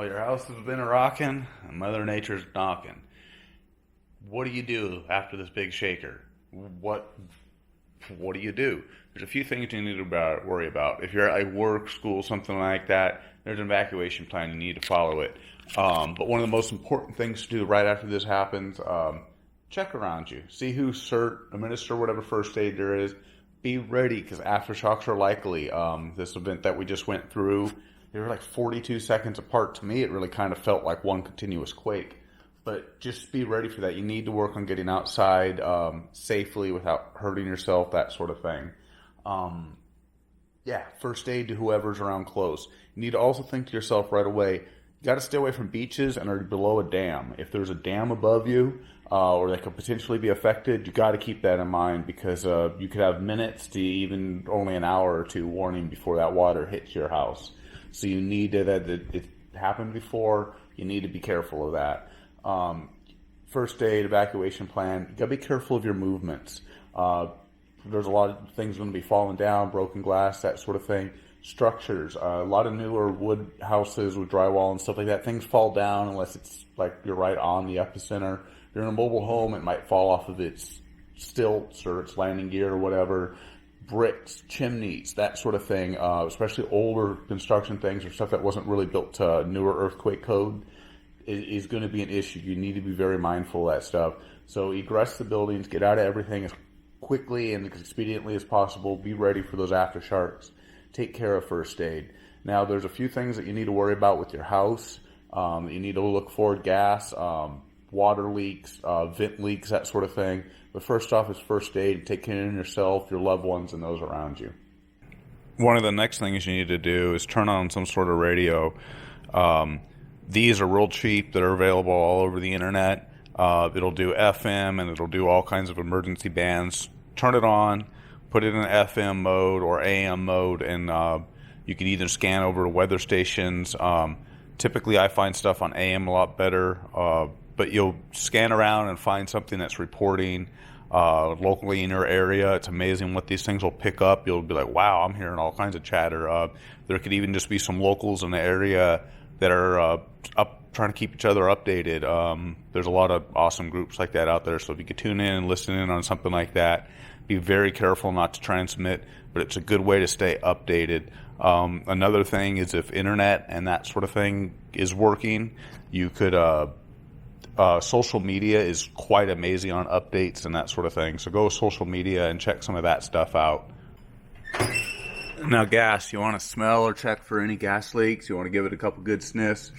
your house has been a-rocking and Mother Nature's knocking. What do you do after this big shaker? What do you do? There's a few things you need to worry about. If you're at work, school, something like that, there's an evacuation plan. You need to follow it. But one of the most important things to do right after this happens, check around you. See who's CERT, administer whatever first aid there is. Be ready, because aftershocks are likely. This event that we just went through, they were like 42 seconds apart. To me, it really kind of felt like one continuous quake. But just be ready for that. You need to work on getting outside safely without hurting yourself, that sort of thing. First aid to whoever's around close. You need to also think to yourself right away, you got to stay away from beaches and are below a dam. If there's a dam above you or that could potentially be affected, you got to keep that in mind, because you could have minutes to even only an hour or two warning before that water hits your house. So you need to, that it happened before, you need to be careful of that. First aid, evacuation plan, you got to be careful of your movements. There's a lot of things going to be falling down, broken glass, that sort of thing. Structures, a lot of newer wood houses with drywall and stuff like that, things fall down unless it's like you're right on the epicenter. If you're in a mobile home, it might fall off of its stilts or its landing gear or whatever. Bricks, chimneys, that sort of thing, especially older construction things or stuff that wasn't really built to newer earthquake code is going to be an issue. You need to be very mindful of that stuff. So egress the buildings, get out of everything as quickly and as expediently as possible. Be ready for those aftershocks. Take care of first aid. Now, there's a few things that you need to worry about with your house. You need to look for gas, water leaks, vent leaks, that sort of thing. But first off is first aid. Take care of yourself, your loved ones, and those around you. One of the next things you need to do is turn on some sort of radio. These are real cheap. They're available all over the internet. It'll do FM and it'll do all kinds of emergency bands. Turn it on, put it in FM mode or AM mode, and you can either scan over to weather stations. Typically, I find stuff on AM a lot better, but you'll scan around and find something that's reporting locally in your area. It's amazing what these things will pick up. You'll be like, wow, I'm hearing all kinds of chatter. There could even just be some locals in the area that are up trying to keep each other updated. There's a lot of awesome groups like that out there. So if you could tune in and listen in on something like that, be very careful not to transmit, but it's a good way to stay updated. Another thing is if internet and that sort of thing is working, you could, social media is quite amazing on updates and that sort of thing. So go to social media and check some of that stuff out. Now, gas, you want to smell or check for any gas leaks. You want to give it a couple good sniffs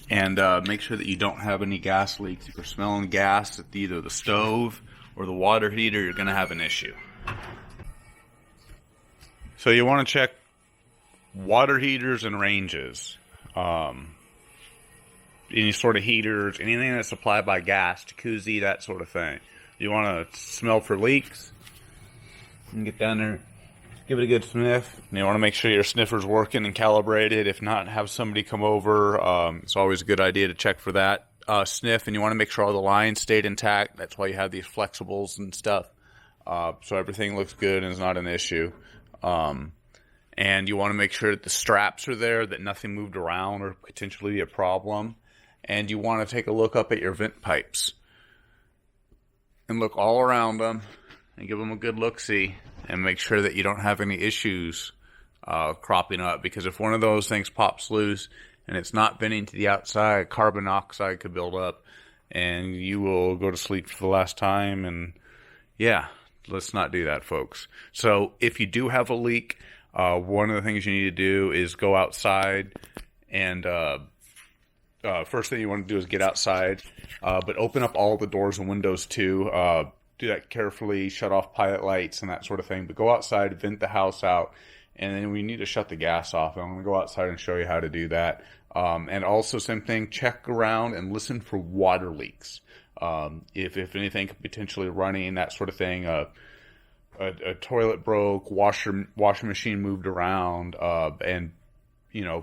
and make sure that you don't have any gas leaks. If you're smelling gas at either the stove or the water heater, you're going to have an issue. So you want to check water heaters and ranges. Any sort of heaters, anything that's supplied by gas, jacuzzi, that sort of thing. You want to smell for leaks. You can get down there, give it a good sniff. And you want to make sure your sniffer's working and calibrated. If not, have somebody come over. It's always a good idea to check for that. Sniff, and you want to make sure all the lines stayed intact. That's why you have these flexibles and stuff. So everything looks good and is not an issue. And you want to make sure that the straps are there, that nothing moved around or potentially be a problem. And you want to take a look up at your vent pipes and look all around them and give them a good look-see and make sure that you don't have any issues cropping up. Because if one of those things pops loose and it's not venting to the outside, carbon dioxide could build up and you will go to sleep for the last time. And yeah, let's not do that, folks. So if you do have a leak, one of the things you need to do is go outside and first thing you want to do is get outside, but open up all the doors and windows too. Do that carefully, shut off pilot lights and that sort of thing. But go outside, vent the house out, and then we need to shut the gas off. I'm going to go outside and show you how to do that. And also, same thing, check around and listen for water leaks. If anything could potentially running, that sort of thing. A toilet broke, washing machine moved around, and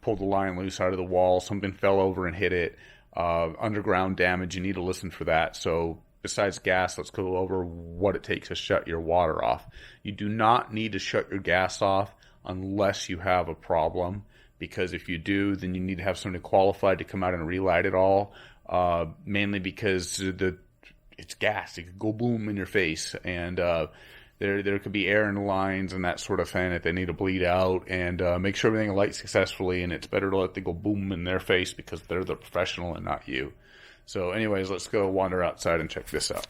pulled the line loose out of the wall. Something fell over and hit it. Underground damage. You need to listen for that. So besides gas, let's go over what it takes to shut your water off. You do not need to shut your gas off unless you have a problem, because if you do, then you need to have somebody qualified to come out and relight it all. Mainly because it's gas. It could go boom in your face, and there could be air in the lines and that sort of thing that they need to bleed out, and make sure everything lights successfully. And it's better to let them go boom in their face because they're the professional and not you. So anyways, let's go wander outside and check this out.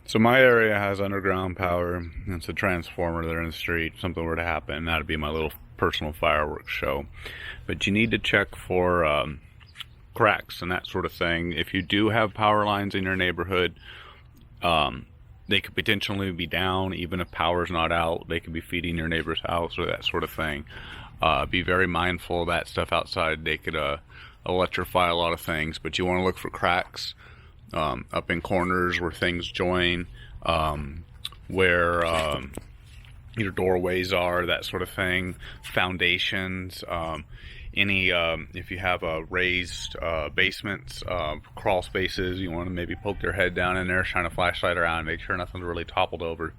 So my area has underground power. It's a transformer there in the street. If something were to happen, that'd be my little personal fireworks show. But you need to check for cracks and that sort of thing. If you do have power lines in your neighborhood, they could potentially be down. Even if power's not out, they could be feeding your neighbor's house or that sort of thing. Be very mindful of that stuff outside. They could electrify a lot of things, but you want to look for cracks up in corners where things join, where your doorways are, that sort of thing, foundations, if you have raised basements, crawl spaces, you want to maybe poke your head down in there, shine a flashlight around, make sure nothing's really toppled over.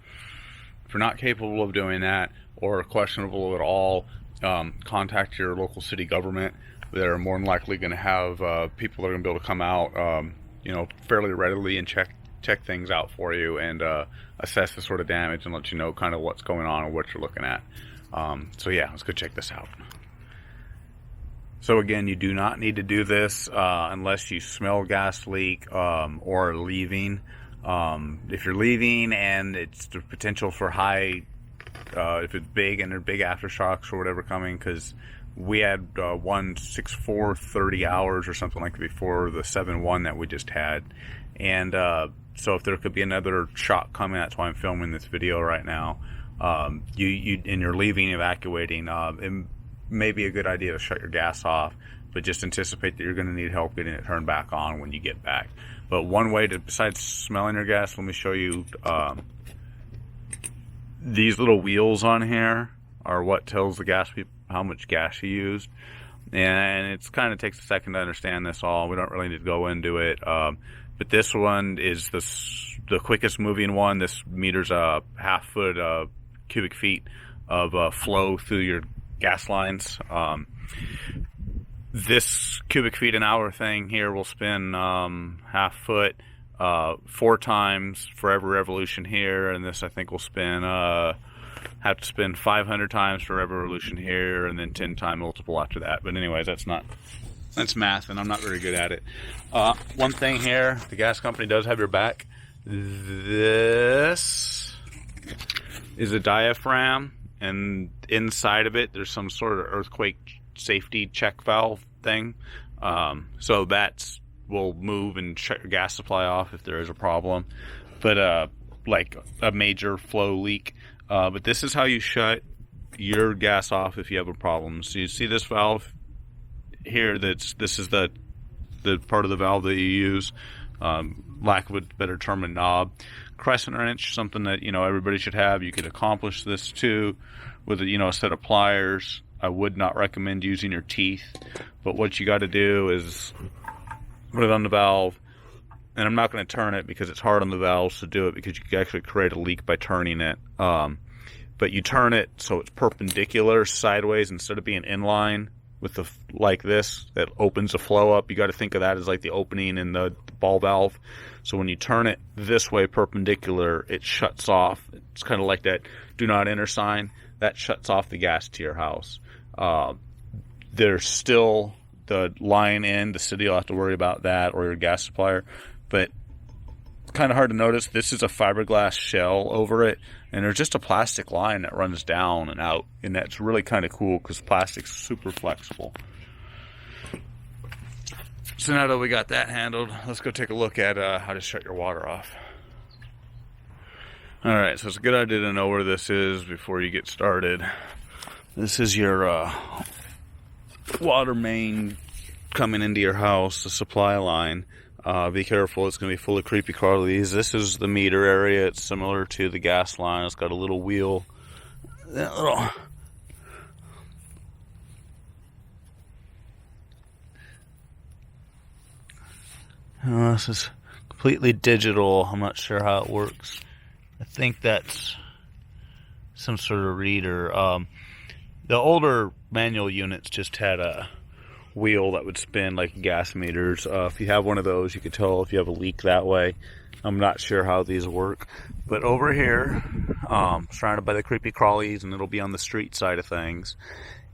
If you're not capable of doing that or questionable at all, contact your local city government. They're more than likely going to have people that are going to be able to come out fairly readily and check things out for you and assess the sort of damage and let you know kind of what's going on and what you're looking at. So yeah, let's go check this out. So again, you do not need to do this unless you smell gas leak or leaving. If you're leaving and it's the potential for high, if it's big and there are big aftershocks or whatever coming, because we had 164 30 hours or something like that before the 7-1 that we just had. And so if there could be another shock coming, that's why I'm filming this video right now. You're leaving, evacuating, it may be a good idea to shut your gas off, but just anticipate that you're going to need help getting it turned back on when you get back. But one way to, besides smelling your gas, let me show you these little wheels on here are what tells the gas people how much gas you used. And it kind of takes a second to understand this all. We don't really need to go into it. But this one is the quickest moving one. This meters a half-foot cubic feet of flow through your gas lines. This cubic feet an hour thing here will spin half foot 4 times for every revolution here, and this I think will spin have to spin 500 times for every revolution here, and then 10 time multiple after that. But anyways, that's math, and I'm not very good at it. One thing here, the gas company does have your back. This is a diaphragm, and inside of it there's some sort of earthquake safety check valve thing. So that will move and shut your gas supply off if there is a problem. But like a major flow leak. But this is how you shut your gas off if you have a problem. So you see this valve here, this is the part of the valve that you use, lack of a better term, a knob. Crescent wrench, something that everybody should have. You could accomplish this too with a set of pliers. I would not recommend using your teeth, but what you got to do is put it on the valve. And I'm not going to turn it because it's hard on the valves to do it, because you can actually create a leak by turning it. But you turn it so it's perpendicular sideways instead of being inline with like this that opens the flow up. You got to think of that as like the opening in the ball valve. So when you turn it this way perpendicular, it shuts off. It's kind of like that do not enter sign. That shuts off the gas to your house. There's still the line in. The city will have to worry about that, or your gas supplier. But it's kind of hard to notice. This is a fiberglass shell over it, and there's just a plastic line that runs down and out, and that's really kind of cool because plastic's super flexible. So now that we got that handled, let's go take a look at how to shut your water off. Alright, so it's a good idea to know where this is before you get started. This is your water main coming into your house, the supply line. Be careful, it's going to be full of creepy crawlies. This is the meter area. It's similar to the gas line. It's got a little wheel. That little... this is completely digital. I'm not sure how it works. I think that's some sort of reader. The older manual units just had a wheel that would spin like gas meters. If you have one of those, you could tell if you have a leak that way. I'm not sure how these work, but over here, surrounded by the creepy crawlies, and it'll be on the street side of things,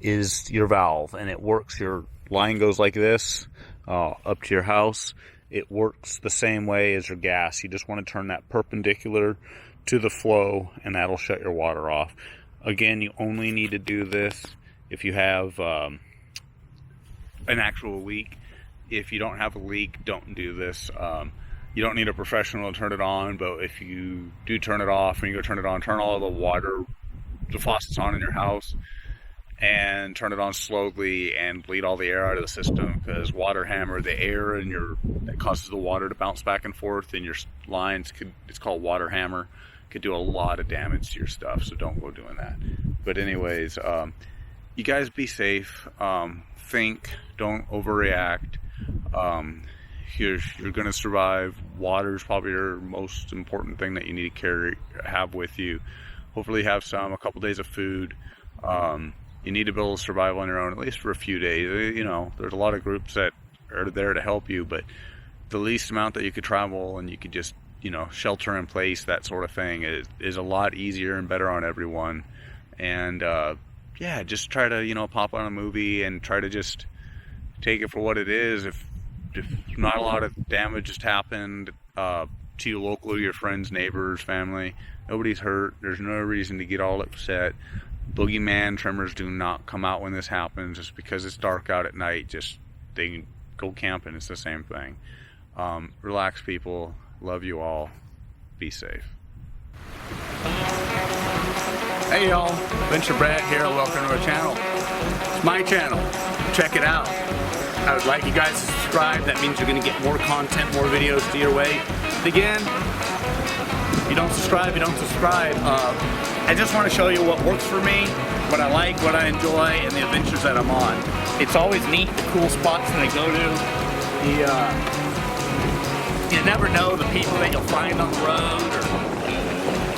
is your valve, and it works. Your line goes like this up to your house. It works the same way as your gas. You just want to turn that perpendicular to the flow, and that'll shut your water off. Again, you only need to do this if you have an actual leak. If you don't have a leak, don't do this. You don't need a professional to turn it on, but if you do turn it off and you go turn it on, turn all the water, the faucets on in your house, and turn it on slowly and bleed all the air out of the system, because water hammer, the air in your, that causes the water to bounce back and forth in your lines, it's called water hammer, could do a lot of damage to your stuff, so don't go doing that. But anyways, you guys be safe, think, don't overreact. You're going to survive. Water is probably your most important thing that you need to have with you. Hopefully have a couple days of food. You need to be able to survive on your own, at least for a few days. You know, there's a lot of groups that are there to help you, but the least amount that you could travel and you could just, you know, shelter in place, that sort of thing is a lot easier and better on everyone. And yeah, just try to, you know, pop on a movie and try to just take it for what it is. If not a lot of damage has happened to you locally, your friends, neighbors, family, nobody's hurt, there's no reason to get all upset. Boogeyman tremors do not come out when this happens. Just because it's dark out at night, just they can go camping, it's the same thing. Relax, people. Love you all. Be safe. Hey y'all, Adventure Brad here. Welcome to our channel. It's my channel. Check it out. I would like you guys to subscribe. That means you're going to get more content, more videos to your way. But again, if you don't subscribe, you don't subscribe. I just want to show you what works for me, what I like, what I enjoy, and the adventures that I'm on. It's always neat, the cool spots that I go to. You never know the people that you'll find on the road, or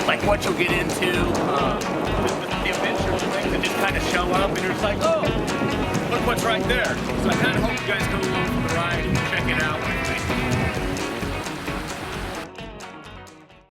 like what you'll get into. The adventures and things that just kind of show up, and you're just like, oh, look what's right there. So I kind of hope you guys go along for the ride and check it out with me.